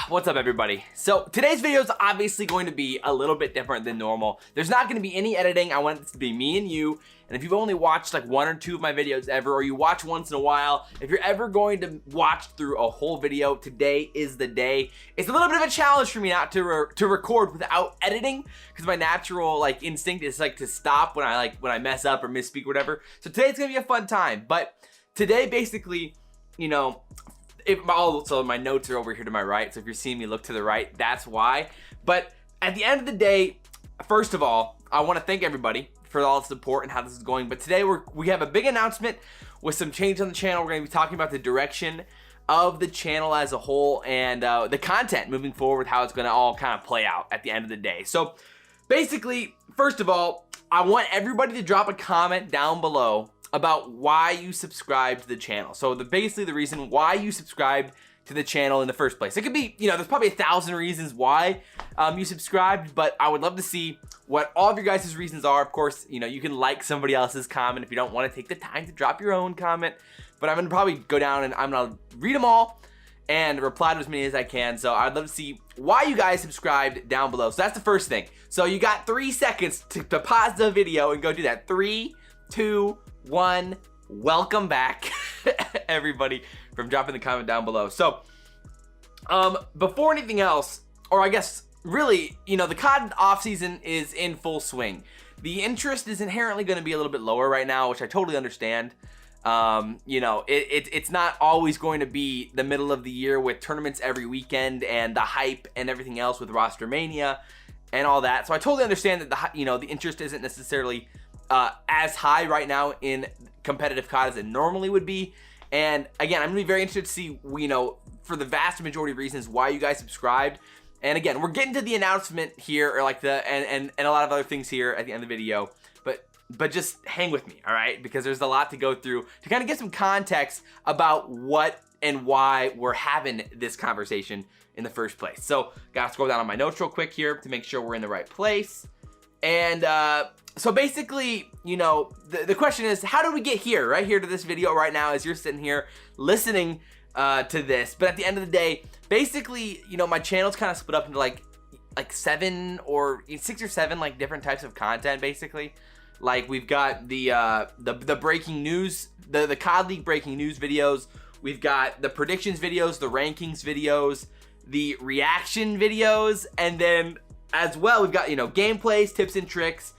What's up, everybody? So today's video is obviously going to be a little bit different than normal. There's not going to be any editing. I want it to be me and you. And if you've only watched like one or two of my videos ever, or you watch once in a while, if you're ever going to watch through a whole video, today is the day. It's a little bit of a challenge for me not to record without editing, because my natural like instinct is like to stop when I mess up or misspeak or whatever. So today's gonna be a fun time. But today, basically, you know, so my notes are over here to my right, so if you're seeing me look to the right, that's why. But at the end of the day, first of all, I want to thank everybody for all the support and how this is going. But today we have a big announcement with some change on the channel. We're going to be talking about the direction of the channel as a whole and the content moving forward, how it's going to all kind of play out at the end of the day. So basically, first of all, I want everybody to drop a comment down below about why you subscribe to the channel. So basically the reason why you subscribed to the channel in the first place. It could be, you know, there's probably 1,000 reasons why you subscribed, but I would love to see what all of your guys' reasons are. Of course, you know, you can like somebody else's comment if you don't want to take the time to drop your own comment, but I'm gonna probably go down and I'm gonna read them all and reply to as many as I can. So I'd love to see why you guys subscribed down below. So that's the first thing. So you got 3 seconds to pause the video and go do that. 3, 2, 1. Welcome back, everybody, from dropping the comment down below. So before anything else, or I guess really, you know, the COD off season is in full swing. The interest is inherently going to be a little bit lower right now, which I totally understand. You know, it's not always going to be the middle of the year with tournaments every weekend and the hype and everything else with roster mania and all that. So I totally understand that the interest isn't necessarily as high right now in competitive COD as it normally would be. And again, I'm gonna be very interested to see, you know, for the vast majority of reasons why you guys subscribed. And again, we're getting to the announcement here, or like and a lot of other things here at the end of the video, but just hang with me, all right? Because there's a lot to go through to kind of get some context about what and why we're having this conversation in the first place. So gotta scroll down on my notes real quick here to make sure we're in the right place. And so basically, you know, the question is, how did we get here, right here to this video right now as you're sitting here listening to this? But at the end of the day, basically, you know, my channel's kind of split up into like 7 or 6 or 7 like different types of content, basically. Like we've got the breaking news, the CoD League breaking news videos. We've got the predictions videos, the rankings videos, the reaction videos, and then as well, we've got, you know, gameplays, tips and tricks,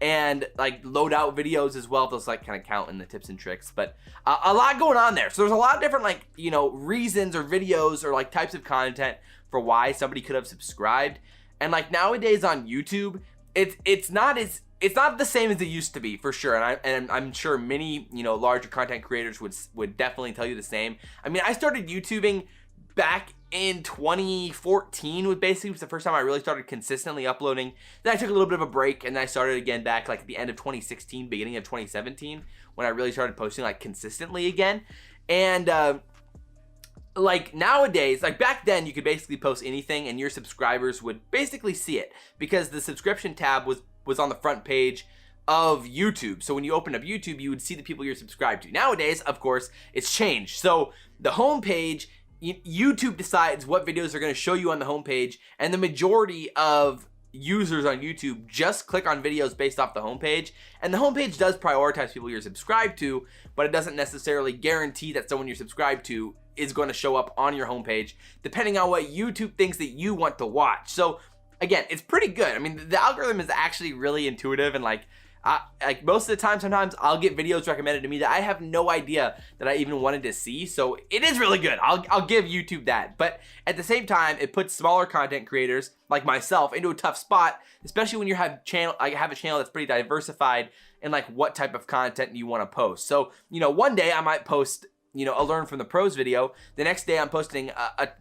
and like loadout videos as well. Those like kind of count in the tips and tricks, but a lot going on there. So there's a lot of different like, you know, reasons or videos or like types of content for why somebody could have subscribed. And like nowadays on YouTube, it's not the same as it used to be, for sure. And I'm sure many, you know, larger content creators would definitely tell you the same. I mean, I started YouTubing back in 2014 was the first time I really started consistently uploading. Then I took a little bit of a break, and then I started again back like at the end of 2016, beginning of 2017, when I really started posting like consistently again. And like nowadays, like back then, you could basically post anything and your subscribers would basically see it, because the subscription tab was on the front page of YouTube. So when you open up YouTube, you would see the people you're subscribed to. Nowadays, of course, it's changed. So the homepage, YouTube decides what videos are going to show you on the homepage, and the majority of users on YouTube just click on videos based off the homepage. And the homepage does prioritize people you're subscribed to, but it doesn't necessarily guarantee that someone you're subscribed to is going to show up on your homepage, depending on what YouTube thinks that you want to watch. So again, it's pretty good. I mean, the algorithm is actually really intuitive, and like most of the time, sometimes I'll get videos recommended to me that I have no idea that I even wanted to see. So it is really good. I'll give YouTube that. But at the same time, it puts smaller content creators like myself into a tough spot, especially when you have a channel that's pretty diversified in like what type of content you want to post. So, you know, one day I might post, you know, a learn from the pros video. The next day I'm posting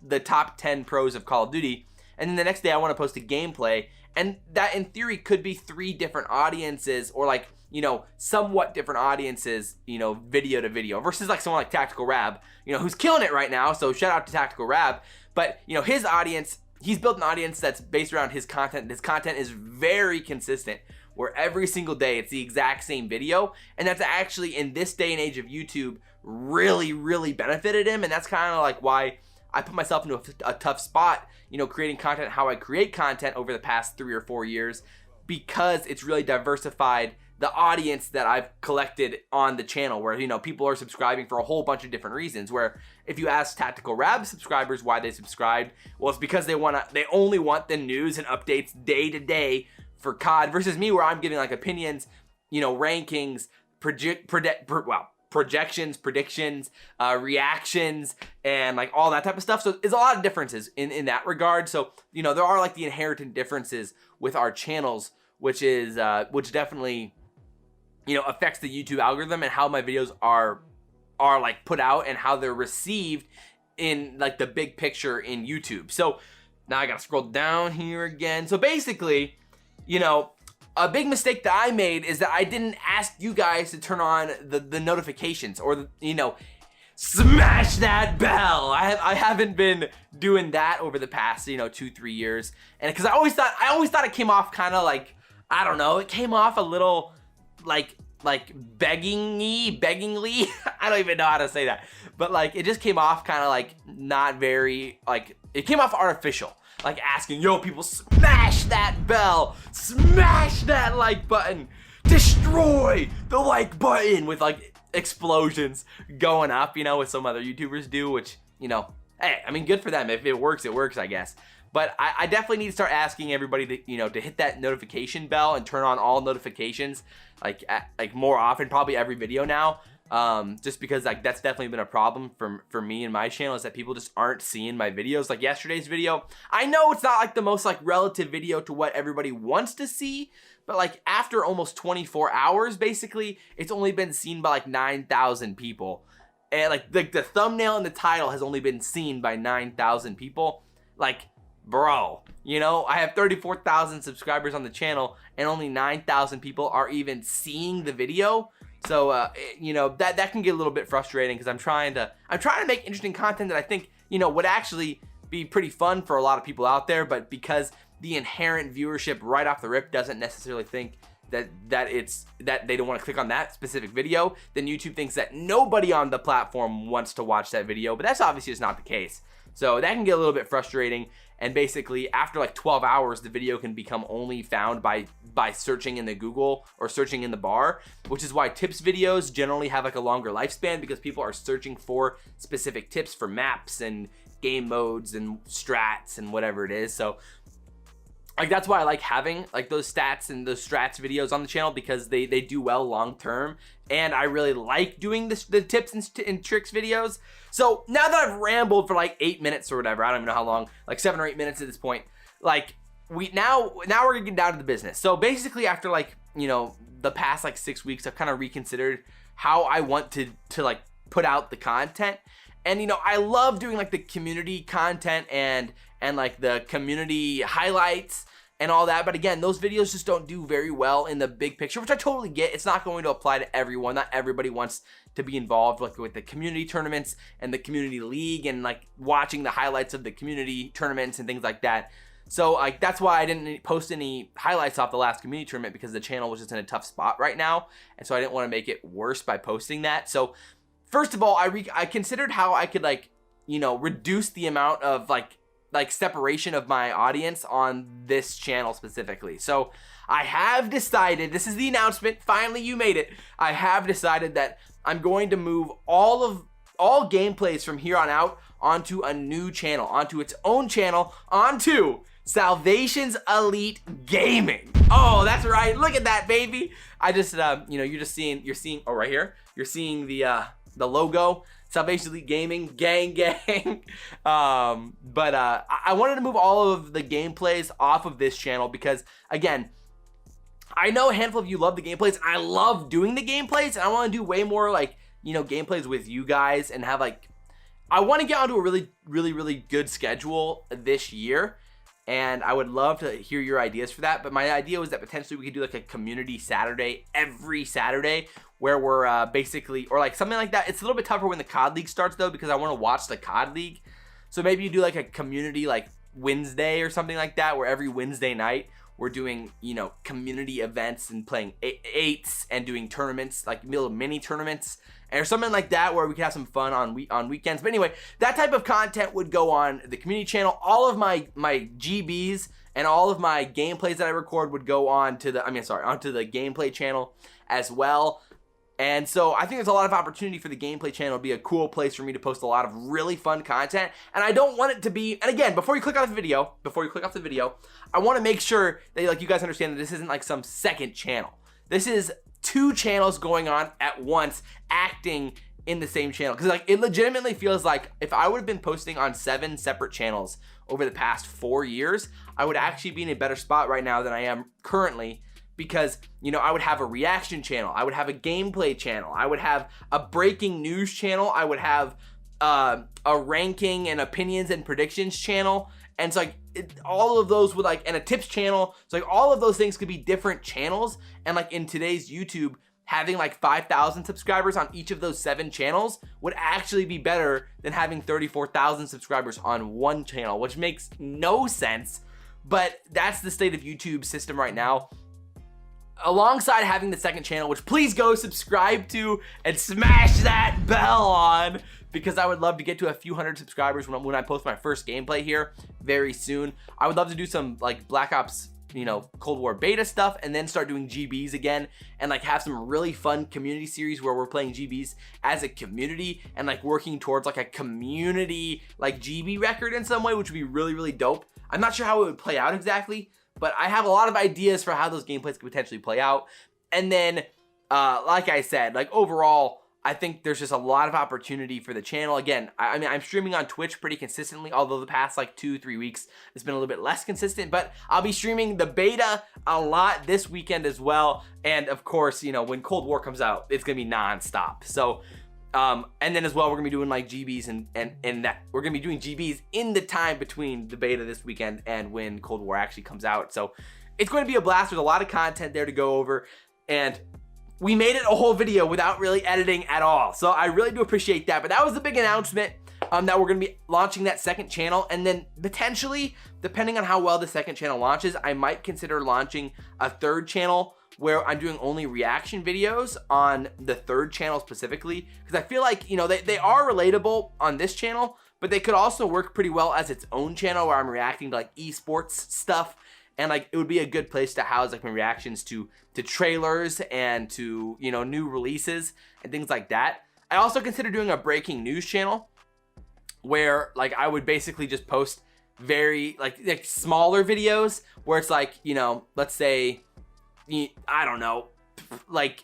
the top 10 pros of Call of Duty. And then the next day I want to post a gameplay. And that in theory could be 3 different audiences, or like, you know, somewhat different audiences, you know, video to video, versus like someone like Tactical Rab, you know, who's killing it right now. So shout out to Tactical Rab. But, you know, his audience, he's built an audience that's based around his content. His content is very consistent, where every single day it's the exact same video. And that's actually, in this day and age of YouTube, really, really benefited him. And that's kind of like why I put myself into a tough spot, you know, creating content how I create content over the past 3 or 4 years, because it's really diversified the audience that I've collected on the channel, where, you know, people are subscribing for a whole bunch of different reasons. Where if you ask Tactical Rab subscribers why they subscribed, well, it's because they only want the news and updates day to day for COD, versus me, where I'm giving like opinions, you know, rankings, projections, predictions, reactions, and like all that type of stuff. So there's a lot of differences in that regard. So, you know, there are like the inherent differences with our channels, which is which definitely, you know, affects the YouTube algorithm and how my videos are like put out and how they're received in like the big picture in YouTube. So now I gotta scroll down here again. So basically, you know, a big mistake that I made is that I didn't ask you guys to turn on the notifications, or, you know, smash that bell. I haven't been doing that over the past, you know, 2-3 years. And because I always thought it came off kind of like, I don't know, it came off a little like beggingly. I don't even know how to say that, but like it just came off kind of like not very, like it came off artificial, like asking, yo, people, smash that bell, smash that like button, destroy the like button, with like explosions going up, you know, what some other YouTubers do, which, you know, hey, I mean, good for them. If it works, it works, I guess. But I definitely need to start asking everybody to, you know, to hit that notification bell and turn on all notifications like more often, probably every video now. Just because like that's definitely been a problem for me and my channel, is that people just aren't seeing my videos. Like yesterday's video, I know it's not like the most like relative video to what everybody wants to see, but like after almost 24 hours, basically, it's only been seen by like 9,000 people. And like the thumbnail and the title has only been seen by 9,000 people. Like, bro, you know, I have 34,000 subscribers on the channel and only 9,000 people are even seeing the video. So, you know, that can get a little bit frustrating, because I'm trying to make interesting content that I think, you know, would actually be pretty fun for a lot of people out there. But because the inherent viewership right off the rip doesn't necessarily think that they don't want to click on that specific video, then YouTube thinks that nobody on the platform wants to watch that video. But that's obviously just not the case. So that can get a little bit frustrating. And basically after like 12 hours, the video can become only found by searching in the Google or searching in the bar, which is why tips videos generally have like a longer lifespan, because people are searching for specific tips for maps and game modes and strats and whatever it is. So like that's why I like having like those stats and those strats videos on the channel, because they do well long term, and I really like doing the tips and tricks videos. So now that I've rambled for like 8 minutes or whatever, I don't even know how long, like 7 or 8 minutes at this point, like now we're gonna get down to the business. So basically after like, you know, the past like 6 weeks, I've kind of reconsidered how I want to like put out the content. And, you know, I love doing like the community content and like the community highlights and all that. But again, those videos just don't do very well in the big picture, which I totally get. It's not going to apply to everyone. Not everybody wants to be involved like with the community tournaments and the community league and like watching the highlights of the community tournaments and things like that. So like that's why I didn't post any highlights off the last community tournament, because the channel was just in a tough spot right now. And so I didn't want to make it worse by posting that. So first of all, I considered how I could like, you know, reduce the amount of like separation of my audience on this channel specifically. So I have decided, this is the announcement, finally you made it. I have decided that I'm going to move all gameplays from here on out onto a new channel, onto its own channel, onto Salvation's Elite Gaming. Oh, that's right. Look at that, baby. I just, you know, you're seeing, oh, right here, you're seeing the logo, Salvation Elite Gaming, gang. But I wanted to move all of the gameplays off of this channel because, again, I know a handful of you love the gameplays, and I love doing the gameplays, and I want to do way more, like, you know, gameplays with you guys and have, like, I want to get onto a really good schedule this year, and I would love to hear your ideas for that. But my idea was that potentially we could do, like, a community Saturday every Saturday, where we're basically, or like something like that. It's a little bit tougher when the CoD League starts though, because I want to watch the CoD League. So maybe you do like a community like Wednesday or something like that, where every Wednesday night We're doing, you know, community events and playing eights and doing tournaments, like little mini tournaments or something like that, where we can have some fun on weekends. But anyway, that type of content would go on the community channel. All of my GBs and all of my gameplays that I record would go on to the, onto the gameplay channel as well. And so I think there's a lot of opportunity for the gameplay channel to be a cool place for me to post a lot of really fun content. And I don't want it to be, and again, before you click off the video, I want to make sure that like you guys understand that this isn't like some second channel. This is 2 channels going on at once, acting in the same channel. Because like it legitimately feels like if I would have been posting on 7 separate channels over the past 4 years, I would actually be in a better spot right now than I am currently. Because, you know, I would have a reaction channel, I would have a gameplay channel, I would have a breaking news channel, I would have a ranking and opinions and predictions channel, and so like all of those would like, and a tips channel. So like all of those things could be different channels. And like in today's YouTube, having like 5,000 subscribers on each of those 7 channels would actually be better than having 34,000 subscribers on one channel, which makes no sense. But that's the state of YouTube's system right now. Alongside having the second channel, which please go subscribe to and smash that bell on, because I would love to get to a few hundred subscribers when I post my first gameplay here very soon. I would love to do some like Black Ops, you know, Cold War beta stuff, and then start doing GBs again, and like have some really fun community series where we're playing GBs as a community and like working towards like a community like GB record in some way, which would be really, really dope. I'm not sure how it would play out exactly, but I have a lot of ideas for how those gameplays could potentially play out. And then, like I said, like overall, I think there's just a lot of opportunity for the channel. Again, I mean, I'm streaming on Twitch pretty consistently, although the past like 2-3 weeks, it's been a little bit less consistent, but I'll be streaming the beta a lot this weekend as well. And of course, you know, when Cold War comes out, it's gonna be nonstop. So, and then as well, we're gonna be doing like GBs and that we're gonna be doing GBs in the time between the beta this weekend and when Cold War actually comes out. So it's going to be a blast. There's a lot of content there to go over, and we made it a whole video without really editing at all. So I really do appreciate that. But that was the big announcement, that we're gonna be launching that second channel, and then potentially, depending on how well the second channel launches, I might consider launching a third channel where I'm doing only reaction videos on the third channel specifically, because I feel like, you know, they are relatable on this channel, but they could also work pretty well as its own channel where I'm reacting to like esports stuff, and like it would be a good place to house like my reactions to trailers and to, you know, new releases and things like that. I also consider doing a breaking news channel where like I would basically just post very like smaller videos where it's like, you know, let's say, I don't know, like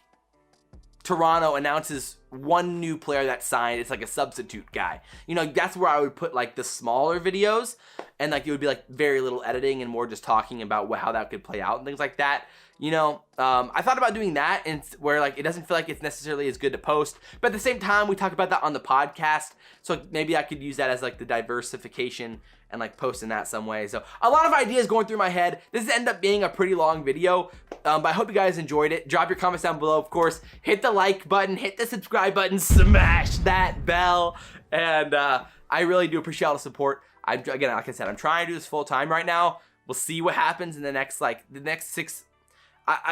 Toronto announces one new player that signed. It's like a substitute guy. You know, that's where I would put like the smaller videos, and like it would be like very little editing and more just talking about how that could play out and things like that. You know, I thought about doing that, and where like it doesn't feel like it's necessarily as good to post, but at the same time we talk about that on the podcast, so maybe I could use that as like the diversification and like post in that some way. So a lot of ideas going through my head. This ended up being a pretty long video, but I hope you guys enjoyed it. Drop your comments down below. Of course, hit the like button, hit the subscribe button, smash that bell, and I really do appreciate all the support. Again, like I said, I'm trying to do this full time right now. We'll see what happens in the next 6.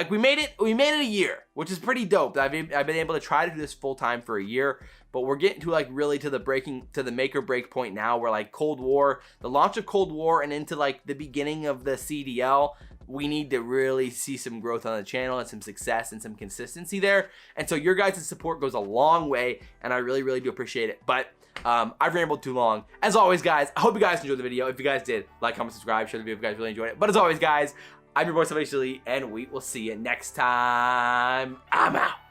We made it a year, which is pretty dope. I've been able to try to do this full time for a year, but we're getting to like really to the make or break point now, where like Cold War, the launch of Cold War, and into like the beginning of the CDL, we need to really see some growth on the channel and some success and some consistency there. And so your guys' support goes a long way, and I really, really do appreciate it. But I've rambled too long. As always, guys, I hope you guys enjoyed the video. If you guys did, like, comment, subscribe, share the video if you guys really enjoyed it. But as always, guys, I'm your boy, ILLeY, and we will see you next time. I'm out.